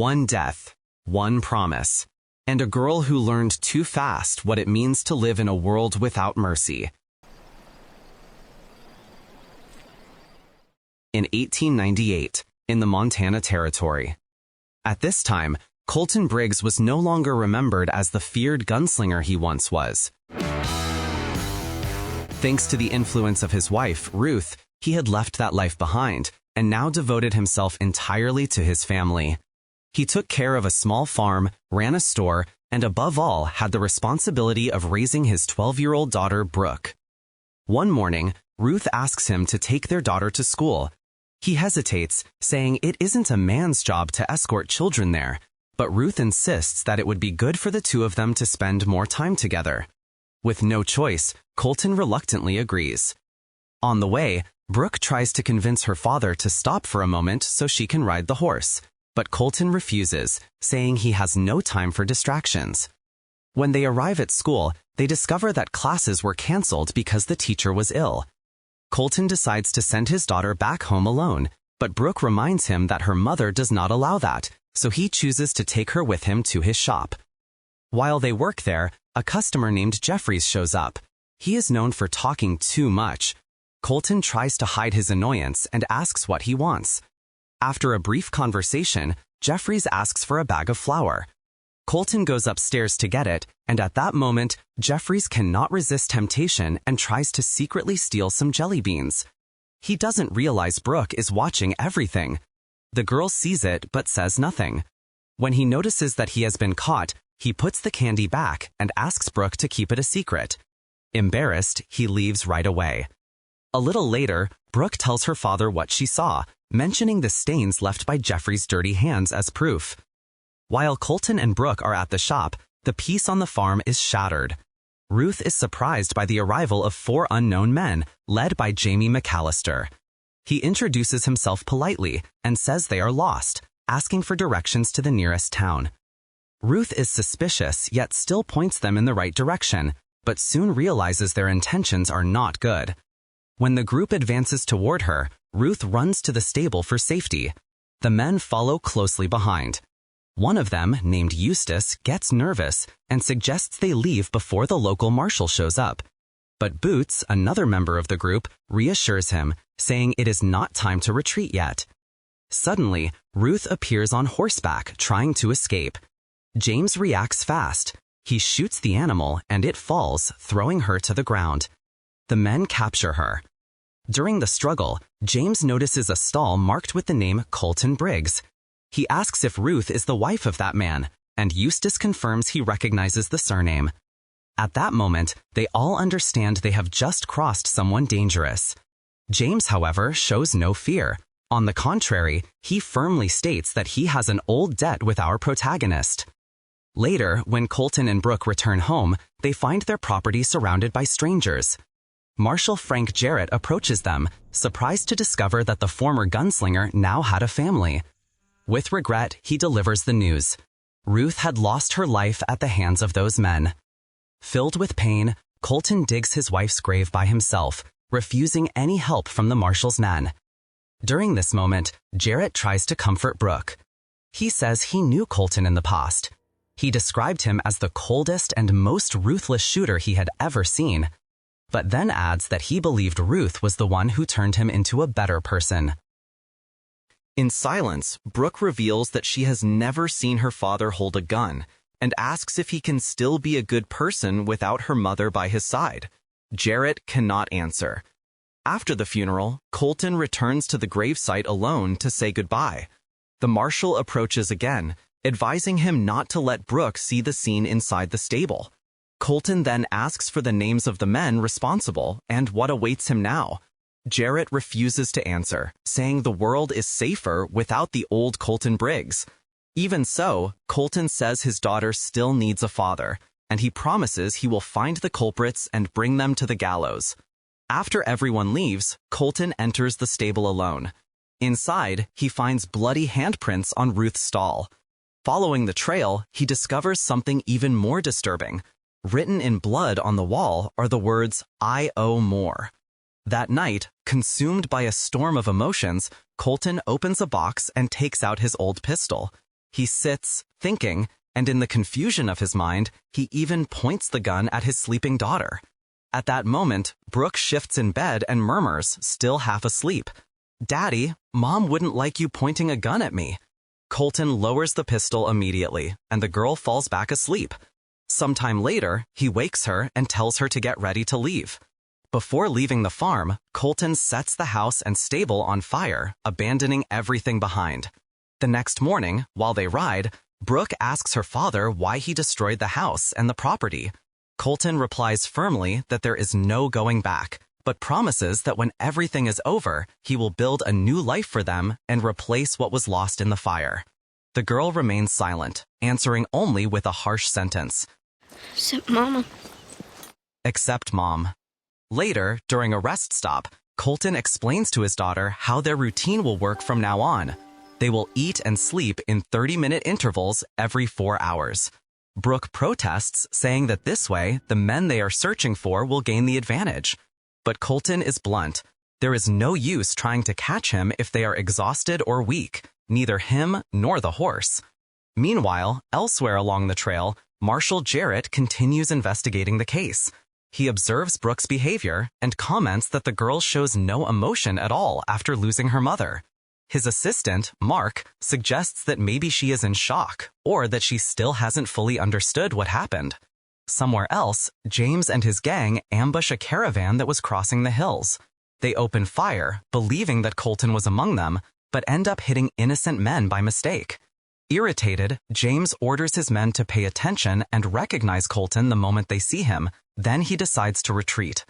One death, one promise, and a girl who learned too fast what it means to live in a world without mercy. In 1898, in the Montana Territory. At this time, Colton Briggs was no longer remembered as the feared gunslinger he once was. Thanks to the influence of his wife, Ruth, he had left that life behind and now devoted himself entirely to his family. He took care of a small farm, ran a store, and above all, had the responsibility of raising his 12-year-old daughter, Brooke. One morning, Ruth asks him to take their daughter to school. He hesitates, saying it isn't a man's job to escort children there, but Ruth insists that it would be good for the two of them to spend more time together. With no choice, Colton reluctantly agrees. On the way, Brooke tries to convince her father to stop for a moment so she can ride the horse, but Colton refuses, saying he has no time for distractions. When they arrive at school, they discover that classes were canceled because the teacher was ill. Colton decides to send his daughter back home alone, but Brooke reminds him that her mother does not allow that, so he chooses to take her with him to his shop. While they work there, a customer named Jeffries shows up. He is known for talking too much. Colton tries to hide his annoyance and asks what he wants. After a brief conversation, Jeffries asks for a bag of flour. Colton goes upstairs to get it, and at that moment, Jeffries cannot resist temptation and tries to secretly steal some jelly beans. He doesn't realize Brooke is watching everything. The girl sees it but says nothing. When he notices that he has been caught, he puts the candy back and asks Brooke to keep it a secret. Embarrassed, he leaves right away. A little later, Brooke tells her father what she saw, mentioning the stains left by Jeffrey's dirty hands as proof. While Colton and Brooke are at the shop, the peace on the farm is shattered. Ruth is surprised by the arrival of 4 unknown men, led by Jamie McAllister. He introduces himself politely and says they are lost, asking for directions to the nearest town. Ruth is suspicious, yet still points them in the right direction, but soon realizes their intentions are not good. When the group advances toward her, Ruth runs to the stable for safety. The men follow closely behind. One of them, named Eustace, gets nervous and suggests they leave before the local marshal shows up. But Boots, another member of the group, reassures him, saying it is not time to retreat yet. Suddenly, Ruth appears on horseback, trying to escape. James reacts fast. He shoots the animal and it falls, throwing her to the ground. The men capture her. During the struggle, James notices a stall marked with the name Colton Briggs. He asks if Ruth is the wife of that man, and Eustace confirms he recognizes the surname. At that moment, they all understand they have just crossed someone dangerous. James, however, shows no fear. On the contrary, he firmly states that he has an old debt with our protagonist. Later, when Colton and Brooke return home, they find their property surrounded by strangers. Marshal Frank Jarrett approaches them, surprised to discover that the former gunslinger now had a family. With regret, he delivers the news. Ruth had lost her life at the hands of those men. Filled with pain, Colton digs his wife's grave by himself, refusing any help from the marshal's men. During this moment, Jarrett tries to comfort Brooke. He says he knew Colton in the past. He described him as the coldest and most ruthless shooter he had ever seen, but then adds that he believed Ruth was the one who turned him into a better person. In silence, Brooke reveals that she has never seen her father hold a gun and asks if he can still be a good person without her mother by his side. Jarrett cannot answer. After the funeral, Colton returns to the gravesite alone to say goodbye. The marshal approaches again, advising him not to let Brooke see the scene inside the stable. Colton then asks for the names of the men responsible and what awaits him now. Jarrett refuses to answer, saying the world is safer without the old Colton Briggs. Even so, Colton says his daughter still needs a father, and he promises he will find the culprits and bring them to the gallows. After everyone leaves, Colton enters the stable alone. Inside, he finds bloody handprints on Ruth's stall. Following the trail, he discovers something even more disturbing. Written in blood on the wall are the words, "I owe more." That night, consumed by a storm of emotions, Colton opens a box and takes out his old pistol. He sits, thinking, and in the confusion of his mind, he even points the gun at his sleeping daughter. At that moment, Brooke shifts in bed and murmurs, still half asleep, "Daddy, Mom wouldn't like you pointing a gun at me." Colton lowers the pistol immediately, and the girl falls back asleep. Sometime later, he wakes her and tells her to get ready to leave. Before leaving the farm, Colton sets the house and stable on fire, abandoning everything behind. The next morning, while they ride, Brooke asks her father why he destroyed the house and the property. Colton replies firmly that there is no going back, but promises that when everything is over, he will build a new life for them and replace what was lost in the fire. The girl remains silent, answering only with a harsh sentence. Except Mama. Except Mom. Later, during a rest stop, Colton explains to his daughter how their routine will work from now on. They will eat and sleep in 30-minute intervals every 4 hours. Brooke protests, saying that this way, the men they are searching for will gain the advantage. But Colton is blunt. There is no use trying to catch him if they are exhausted or weak, neither him nor the horse. Meanwhile, elsewhere along the trail, Marshal Jarrett continues investigating the case. He observes Brooke's behavior and comments that the girl shows no emotion at all after losing her mother. His assistant, Mark, suggests that maybe she is in shock or that she still hasn't fully understood what happened. Somewhere else, James and his gang ambush a caravan that was crossing the hills. They open fire, believing that Colton was among them, but end up hitting innocent men by mistake. Irritated, James orders his men to pay attention and recognize Colton the moment they see him, then he decides to retreat.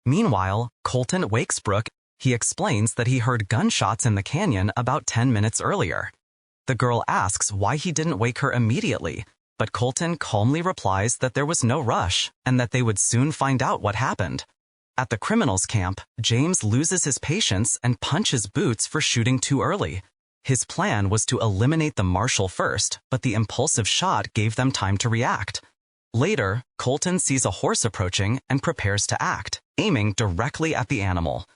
Meanwhile, Colton wakes Brooke. He explains that he heard gunshots in the canyon about 10 minutes earlier. The girl asks why he didn't wake her immediately, but Colton calmly replies that there was no rush and that they would soon find out what happened. At the criminals' camp, James loses his patience and punches Boots for shooting too early. His plan was to eliminate the marshal first, but the impulsive shot gave them time to react. Later, Colton sees a horse approaching and prepares to act, aiming directly at the animal.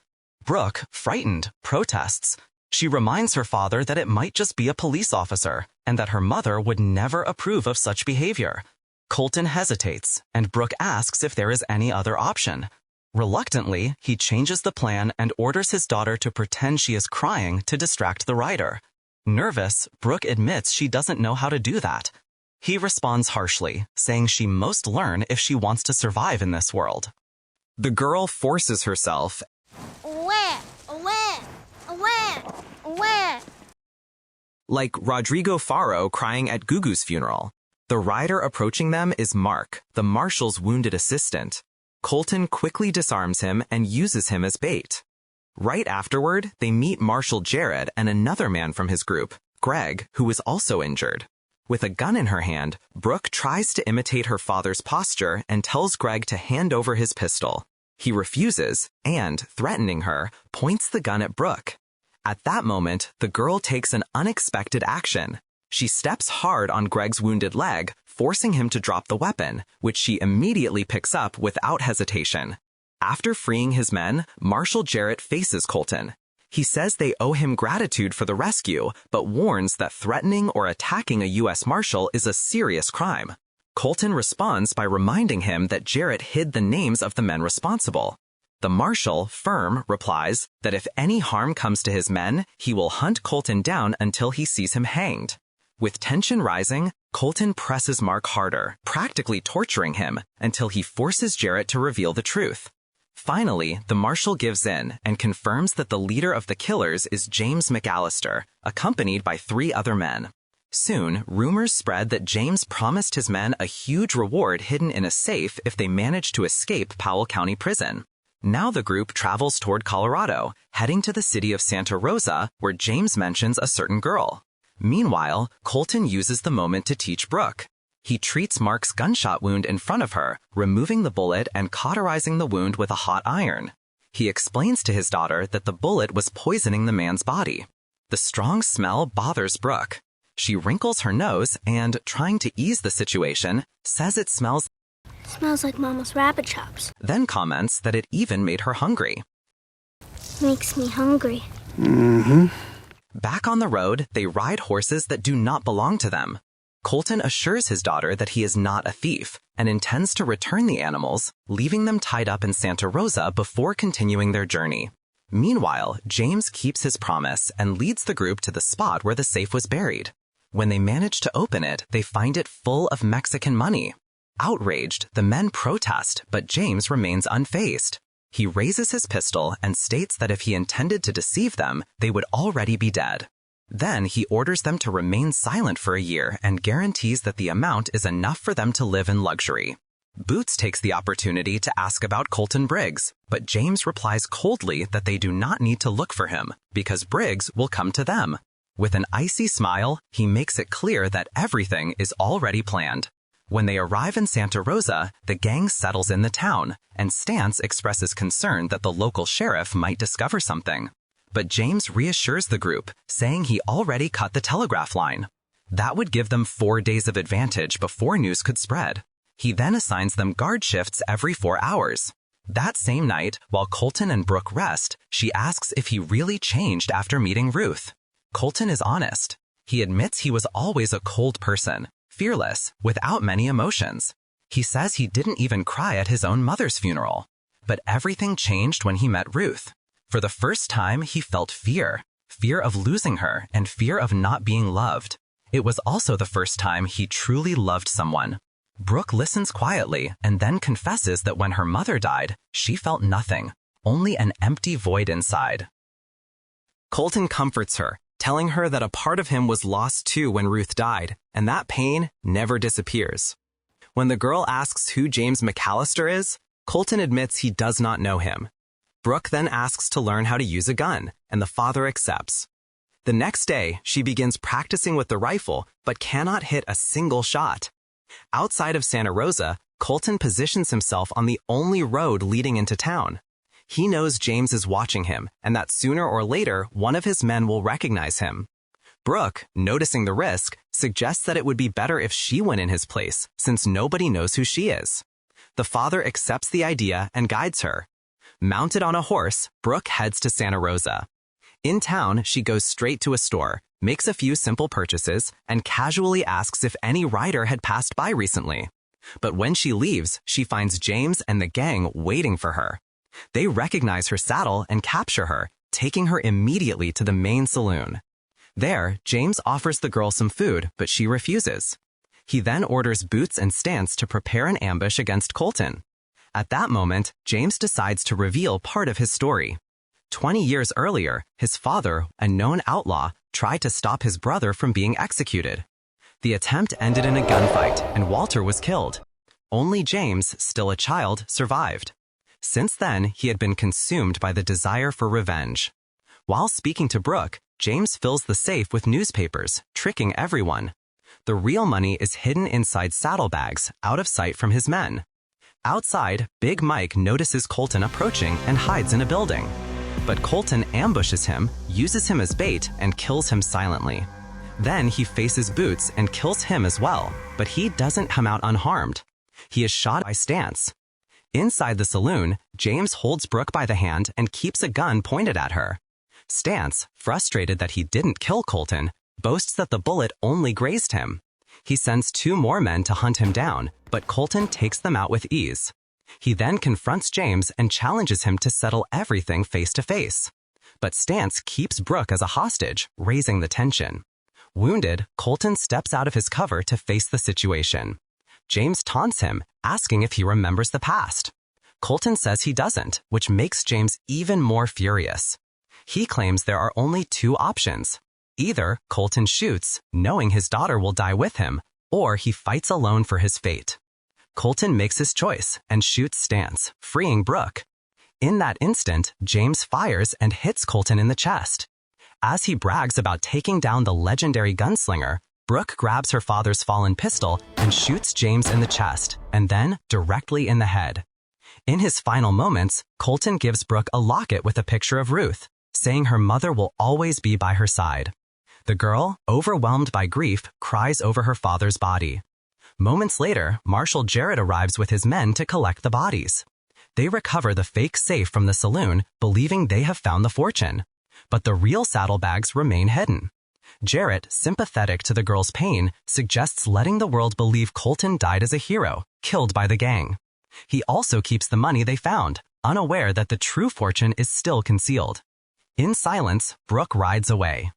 Brooke, frightened, protests. She reminds her father that it might just be a police officer and that her mother would never approve of such behavior. Colton hesitates, and Brooke asks if there is any other option. Reluctantly, he changes the plan and orders his daughter to pretend she is crying to distract the rider. Nervous, Brooke admits she doesn't know how to do that. He responds harshly, saying she must learn if she wants to survive in this world. The girl forces herself. Like Rodrigo Faro crying at Gugu's funeral. The rider approaching them is Mark, the marshal's wounded assistant. Colton quickly disarms him and uses him as bait. Right afterward, they meet Marshal Jarrett and another man from his group, Greg, who is also injured. With a gun in her hand, Brooke tries to imitate her father's posture and tells Greg to hand over his pistol. He refuses and, threatening her, points the gun at Brooke. At that moment, the girl takes an unexpected action. She steps hard on Greg's wounded leg, forcing him to drop the weapon, which she immediately picks up without hesitation. After freeing his men, Marshal Jarrett faces Colton. He says they owe him gratitude for the rescue, but warns that threatening or attacking a U.S. Marshal is a serious crime. Colton responds by reminding him that Jarrett hid the names of the men responsible. The Marshal, firm, replies that if any harm comes to his men, he will hunt Colton down until he sees him hanged. With tension rising, Colton presses Mark harder, practically torturing him, until he forces Jarrett to reveal the truth. Finally, the Marshal gives in and confirms that the leader of the killers is James McAllister, accompanied by 3 other men. Soon, rumors spread that James promised his men a huge reward hidden in a safe if they managed to escape Powell County Prison. Now the group travels toward Colorado, heading to the city of Santa Rosa, where James mentions a certain girl. Meanwhile, Colton uses the moment to teach Brooke. He treats Mark's gunshot wound in front of her, removing the bullet and cauterizing the wound with a hot iron. He explains to his daughter that the bullet was poisoning the man's body. The strong smell bothers Brooke. She wrinkles her nose and, trying to ease the situation, says it smells Smells like Mama's rabbit chops. Then comments that it even made her hungry. Makes me hungry. Back on the road, they ride horses that do not belong to them. Colton assures his daughter that he is not a thief and intends to return the animals, leaving them tied up in Santa Rosa before continuing their journey. Meanwhile, James keeps his promise and leads the group to the spot where the safe was buried. When they manage to open it, they find it full of Mexican money. Outraged, the men protest, but James remains unfazed. He raises his pistol and states that if he intended to deceive them, they would already be dead. Then he orders them to remain silent for a year and guarantees that the amount is enough for them to live in luxury. Boots takes the opportunity to ask about Colton Briggs, but James replies coldly that they do not need to look for him because Briggs will come to them. With an icy smile, he makes it clear that everything is already planned. When they arrive in Santa Rosa, the gang settles in the town, and Stance expresses concern that the local sheriff might discover something. But James reassures the group, saying he already cut the telegraph line. That would give them 4 days of advantage before news could spread. He then assigns them guard shifts every 4 hours. That same night, while Colton and Brooke rest, she asks if he really changed after meeting Ruth. Colton is honest. He admits he was always a cold person, fearless, without many emotions. He says he didn't even cry at his own mother's funeral. But everything changed when he met Ruth. For the first time, he felt fear of losing her and fear of not being loved. It was also the first time he truly loved someone. Brooke listens quietly and then confesses that when her mother died, she felt nothing, only an empty void inside. Colton comforts her, telling her that a part of him was lost too when Ruth died, and that pain never disappears. When the girl asks who James McAllister is, Colton admits he does not know him. Brooke then asks to learn how to use a gun, and the father accepts. The next day, she begins practicing with the rifle, but cannot hit a single shot. Outside of Santa Rosa, Colton positions himself on the only road leading into town. He knows James is watching him, and that sooner or later, one of his men will recognize him. Brooke, noticing the risk, suggests that it would be better if she went in his place, since nobody knows who she is. The father accepts the idea and guides her. Mounted on a horse, Brooke heads to Santa Rosa. In town, she goes straight to a store, makes a few simple purchases, and casually asks if any rider had passed by recently. But when she leaves, she finds James and the gang waiting for her. They recognize her saddle and capture her, taking her immediately to the main saloon. There, James offers the girl some food, but she refuses. He then orders Boots and Stance to prepare an ambush against Colton. At that moment, James decides to reveal part of his story. 20 years earlier, his father, a known outlaw, tried to stop his brother from being executed. The attempt ended in a gunfight, and Walter was killed. Only James, still a child, survived. Since then, he had been consumed by the desire for revenge. While speaking to Brooke, James fills the safe with newspapers, tricking everyone. The real money is hidden inside saddlebags, out of sight from his men. Outside, Big Mike notices Colton approaching and hides in a building. But Colton ambushes him, uses him as bait, and kills him silently. Then he faces Boots and kills him as well, but he doesn't come out unharmed. He is shot by Stance. Inside the saloon, James holds Brooke by the hand and keeps a gun pointed at her. Stance, frustrated that he didn't kill Colton, boasts that the bullet only grazed him. He sends 2 more men to hunt him down, but Colton takes them out with ease. He then confronts James and challenges him to settle everything face to face. But Stance keeps Brooke as a hostage, raising the tension. Wounded, Colton steps out of his cover to face the situation. James taunts him, asking if he remembers the past. Colton says he doesn't, which makes James even more furious. He claims there are only 2 options. Either Colton shoots, knowing his daughter will die with him, or he fights alone for his fate. Colton makes his choice and shoots Stance, freeing Brooke. In that instant, James fires and hits Colton in the chest. As he brags about taking down the legendary gunslinger, Brooke grabs her father's fallen pistol and shoots James in the chest, and then directly in the head. In his final moments, Colton gives Brooke a locket with a picture of Ruth, saying her mother will always be by her side. The girl, overwhelmed by grief, cries over her father's body. Moments later, Marshal Jarrett arrives with his men to collect the bodies. They recover the fake safe from the saloon, believing they have found the fortune. but the real saddlebags remain hidden. Jarrett, sympathetic to the girl's pain, suggests letting the world believe Colton died as a hero, killed by the gang. He also keeps the money they found, unaware that the true fortune is still concealed. In silence, Brooke rides away.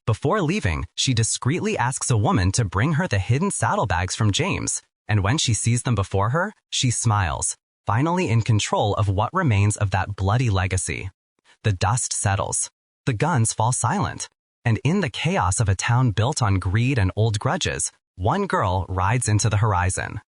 Before leaving, she discreetly asks a woman to bring her the hidden saddlebags from James, and when she sees them before her, she smiles, finally in control of what remains of that bloody legacy. The dust settles. The guns fall silent. And in the chaos of a town built on greed and old grudges, one girl rides into the horizon.